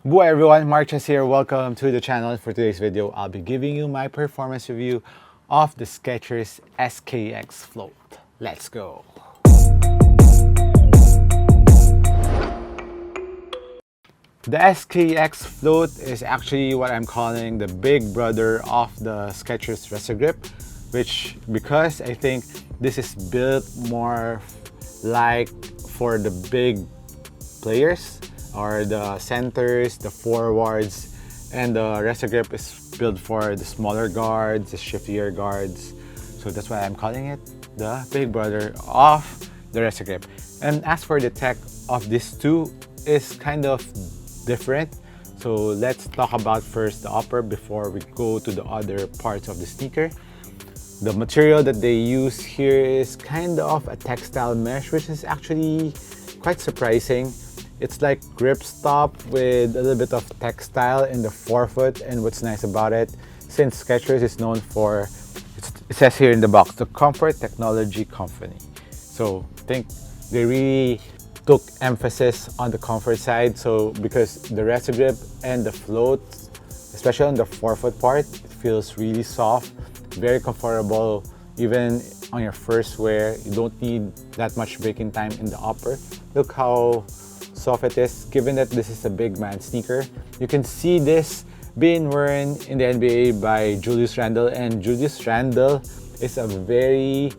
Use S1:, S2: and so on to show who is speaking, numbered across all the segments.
S1: Boy everyone, MARKCHES here. Welcome to the channel. For today's video, I'll be giving you my performance review of the SKX SKX FLOAT. Let's go. The SKX FLOAT is actually what I'm calling the big brother of the Skechers Rest Grip, which because I think this is built more like for the big players or the centers, the forwards, and the Rest Grip is built for the smaller guards, the shiftier guards. So that's why I'm calling it the big brother of the Rest Grip. And as for the tech of these two, is kind of different. So let's talk about first the upper before we go to the other parts of the sneaker. The material that they use here is kind of a textile mesh, which is actually quite surprising. It's like grip stop with a little bit of textile in the forefoot, and what's nice about it, since Skechers is known for, it says here in the box, the comfort technology company. So I think they really took emphasis on the comfort side. So because the Rest Grip and the float, especially on the forefoot part, it feels really soft, very comfortable. Even on your first wear, you don't need that much breaking time in the upper. Look how soft it is, given that this is a big man sneaker. You can see this being worn in the NBA by Julius Randle, and Julius Randle is a very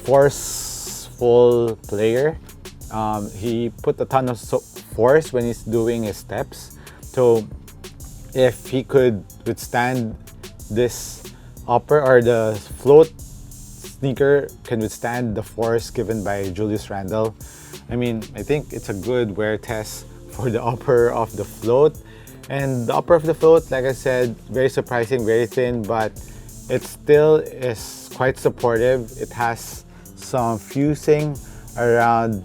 S1: forceful player. He put a ton of force when he's doing his steps. So if he could withstand this upper, or the float sneaker can withstand the force given by Julius Randle, I mean, I think it's a good wear test for the upper of the float. And the upper of the float, like I said, very surprising, very thin, but it still is quite supportive. It has some fusing around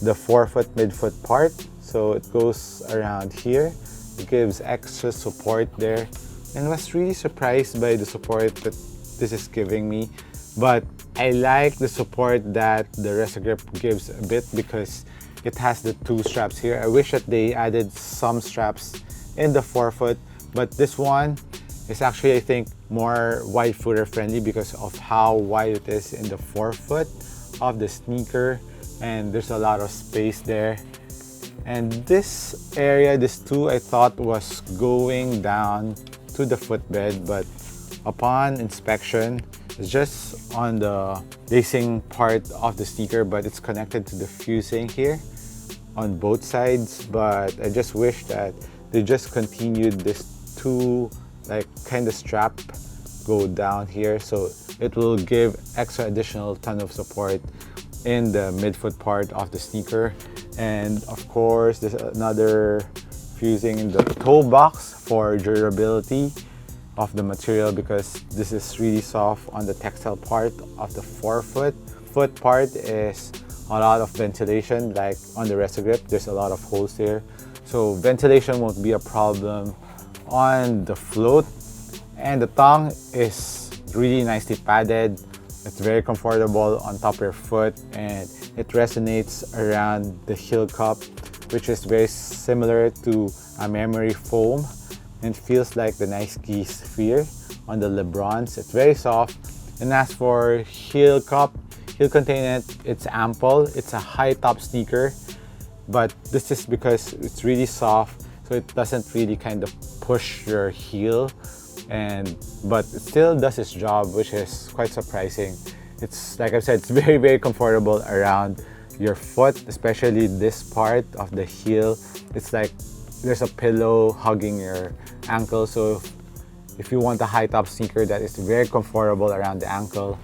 S1: the forefoot, midfoot part. So it goes around here. It gives extra support there. And I was really surprised by the support that this is giving me. But I like the support that the Rest Grip gives a bit because it has the two straps here. I wish that they added some straps in the forefoot, but this one is actually, I think, more wide footer friendly because of how wide it is in the forefoot of the sneaker, and there's a lot of space there. And this area, this two, I thought was going down to the footbed, but upon inspection, it's just on the lacing part of the sneaker, but it's connected to the fusing here on both sides. But I just wish that they just continued this two like kind of strap go down here, so it will give extra additional ton of support in the midfoot part of the sneaker. And of course, there's another fusing in the toe box for durability of the material, because this is really soft on the textile part of the forefoot. Foot part is a lot of ventilation, like on the Rest Grip, there's a lot of holes there. So ventilation won't be a problem on the float. And the tongue is really nicely padded. It's very comfortable on top of your foot, and it resonates around the heel cup, which is very similar to a memory foam, and feels like the Nike Sphere on the LeBrons. It's very soft. And as for heel cup, heel containment, it's ample. It's a high top sneaker, but this is because it's really soft, so it doesn't really kind of push your heel, but it still does its job, which is quite surprising. It's like I said, it's very, very comfortable around your foot, especially this part of the heel. It's like there's a pillow hugging your ankle. So if you want a high top sneaker that is very comfortable around the ankle,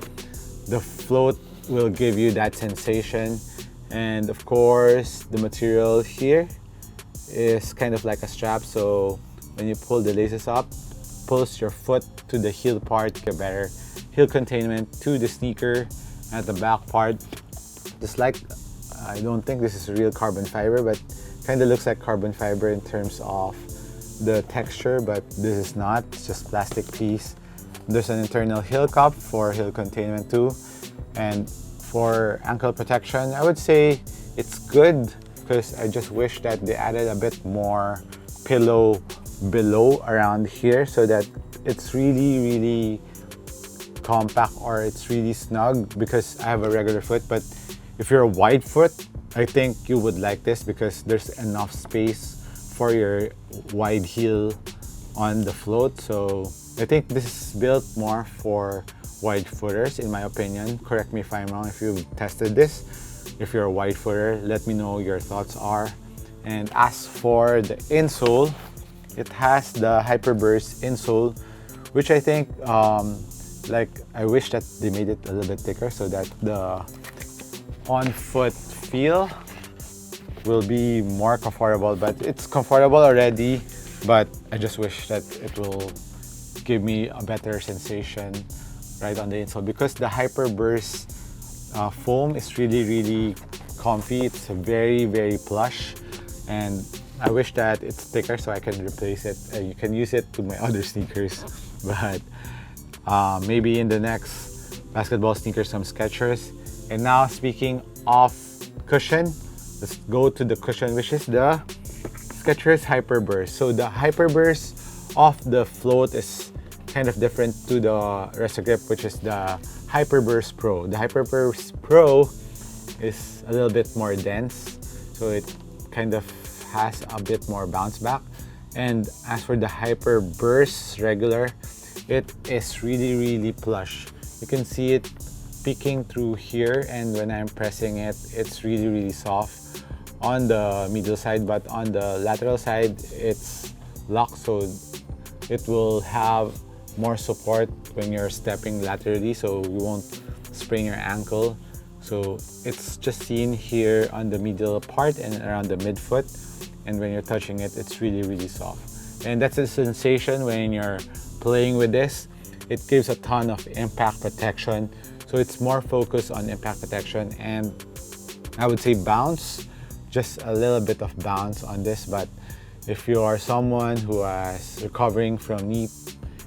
S1: the float will give you that sensation. And of course, the material here is kind of like a strap, so when you pull the laces up, pulls your foot to the heel part, get better heel containment to the sneaker. At the back part, just like, I don't think this is real carbon fiber, but kind of looks like carbon fiber in terms of the texture, but this is not, it's just plastic piece. There's an internal heel cup for heel containment too. And for ankle protection, I would say it's good, because I just wish that they added a bit more pillow below around here so that it's really compact, or it's really snug, because I have a regular foot. But if you're a wide foot, I think you would like this because there's enough space for your wide heel on the float. So I think this is built more for wide footers, in my opinion. Correct me if I'm wrong if you've tested this. If you're a wide footer, let me know your thoughts are. And as for the insole, it has the Hyperburst insole, which I think like I wish that they made it a little bit thicker so that the on-foot feel will be more comfortable. But it's comfortable already, but I just wish that it will give me a better sensation right on the insole, because the Hyperburst foam is really comfy. It's very plush, and I wish that it's thicker so I can replace it. You can use it to my other sneakers, but maybe in the next basketball sneakers, some Skechers. And now, speaking of cushion, let's go to the cushion, which is the Skechers Hyperburst. So the Hyperburst of the float is kind of different to the Rest Grip, which is the Hyperburst Pro. The Hyperburst Pro is a little bit more dense, so it kind of has a bit more bounce back. And as for the Hyperburst regular, it is really plush. You can see it peeking through here, and when I'm pressing it, it's really soft on the middle side, but on the lateral side, it's locked, so it will have more support when you're stepping laterally, so you won't sprain your ankle. So it's just seen here on the middle part and around the midfoot, and when you're touching it, it's really soft. And that's the sensation when you're playing with this. It gives a ton of impact protection, so it's more focused on impact protection, and I would say bounce, just a little bit of bounce on this. But if you are someone who is recovering from knee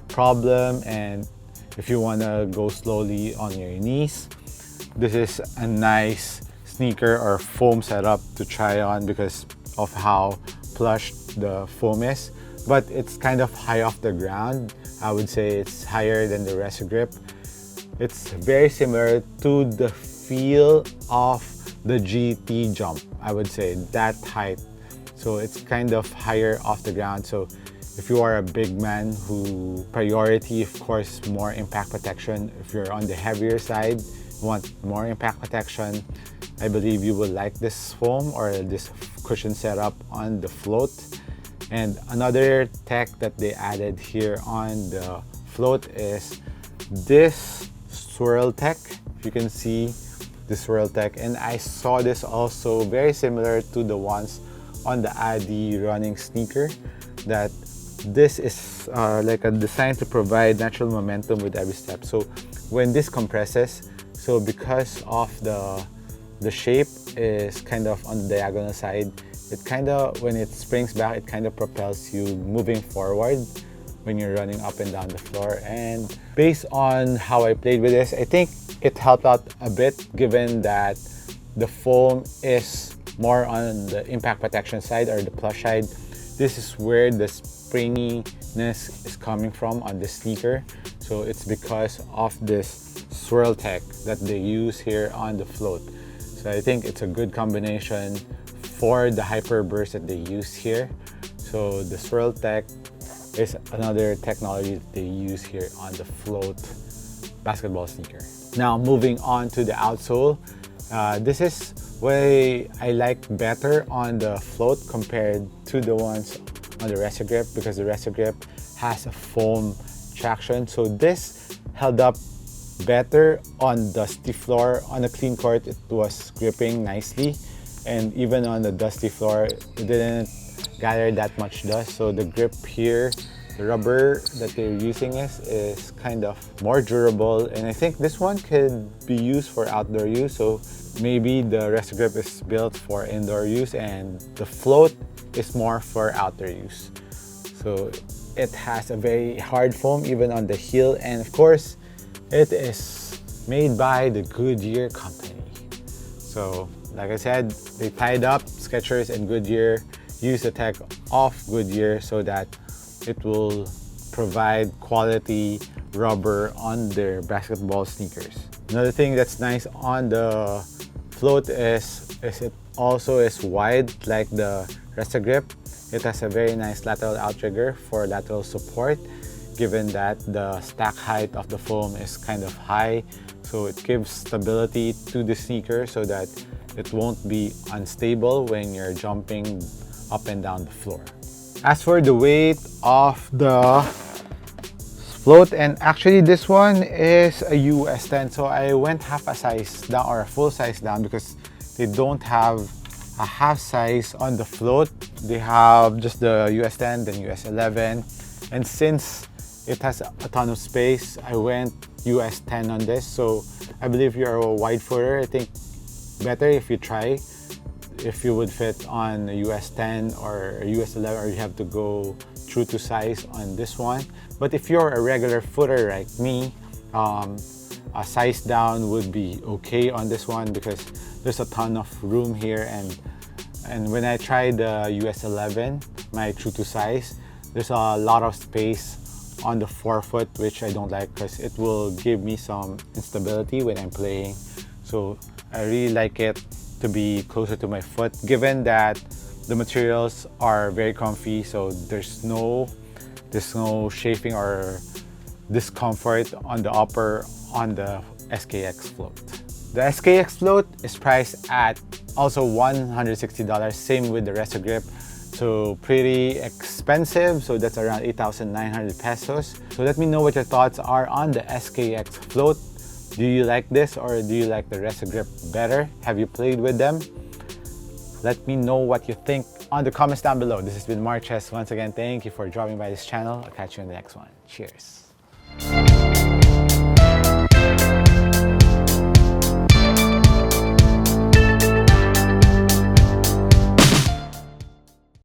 S1: problem, and if you want to go slowly on your knees, this is a nice sneaker or foam setup to try on because of how plush the foam is. But it's kind of high off the ground. I would say it's higher than the Rest Grip. It's very similar to the feel of the GT Jump, I would say, that height. So it's kind of higher off the ground. So if you are a big man who priority, of course, more impact protection. If you're on the heavier side, you want more impact protection, I believe you will like this foam or this cushion setup on the float. And another tech that they added here on the float is this swirl tech. You can see the swirl tech, and I saw this also very similar to the ones on the Adi running sneaker, that this is like a design to provide natural momentum with every step. So when this compresses, so because of the shape is kind of on the diagonal side, it kind of, when it springs back, it kind of propels you moving forward when you're running up and down the floor. And based on how I played with this, I think it helped out a bit, given that the foam is more on the impact protection side or the plush side. This is where the springiness is coming from on the sneaker. So it's because of this swirl tech that they use here on the float. So I think it's a good combination for the Hyperburst that they use here. So the swirl tech is another technology that they use here on the float basketball sneaker. Now moving on to the outsole. This is what I like better on the float compared to the ones on the Rest Grip, because the Rest Grip has a foam traction. So this held up better on dusty floor. On a clean court, it was gripping nicely, and even on the dusty floor, it didn't gather that much dust. So the grip here, the rubber that they're using is kind of more durable, and I think this one could be used for outdoor use. So maybe the Rest Grip is built for indoor use and the float is more for outdoor use. So it has a very hard foam even on the heel, and of course it is made by the Goodyear company. So like I said, they tied up Skechers and Goodyear use the tech of Goodyear so that it will provide quality rubber on their basketball sneakers. Another thing that's nice on the Float is it also is wide like the Resta Grip. It has a very nice lateral outrigger for lateral support, given that the stack height of the foam is kind of high, so it gives stability to the sneaker so that it won't be unstable when you're jumping up and down the floor. As for the weight of the Float, and actually this one is a US 10, so I went half a size down or a full size down because they don't have a half size on the Float. They have just the US 10, then US 11, and since it has a ton of space, I went US 10 on this. So I believe you're a wide footer, I think better if you try if you would fit on a US 10 or a US 11, or you have to go true to size on this one. But if you're a regular footer like me, a size down would be okay on this one because there's a ton of room here, and when I tried the US 11, my true to size, there's a lot of space on the forefoot, which I don't like because it will give me some instability when I'm playing. So I really like it to be closer to my foot, given that the materials are very comfy, so there's no chafing or discomfort on the upper on the SKX Float. The SKX Float is priced at also $160, same with the Resta Grip. So pretty expensive, so that's around 8,900 pesos. So let me know what your thoughts are on the SKX Float. Do you like this or do you like the Resta Grip better? Have you played with them? Let me know what you think on the comments down below. This has been MARKCHES. Once again, thank you for dropping by this channel. I'll catch you in the next one. Cheers.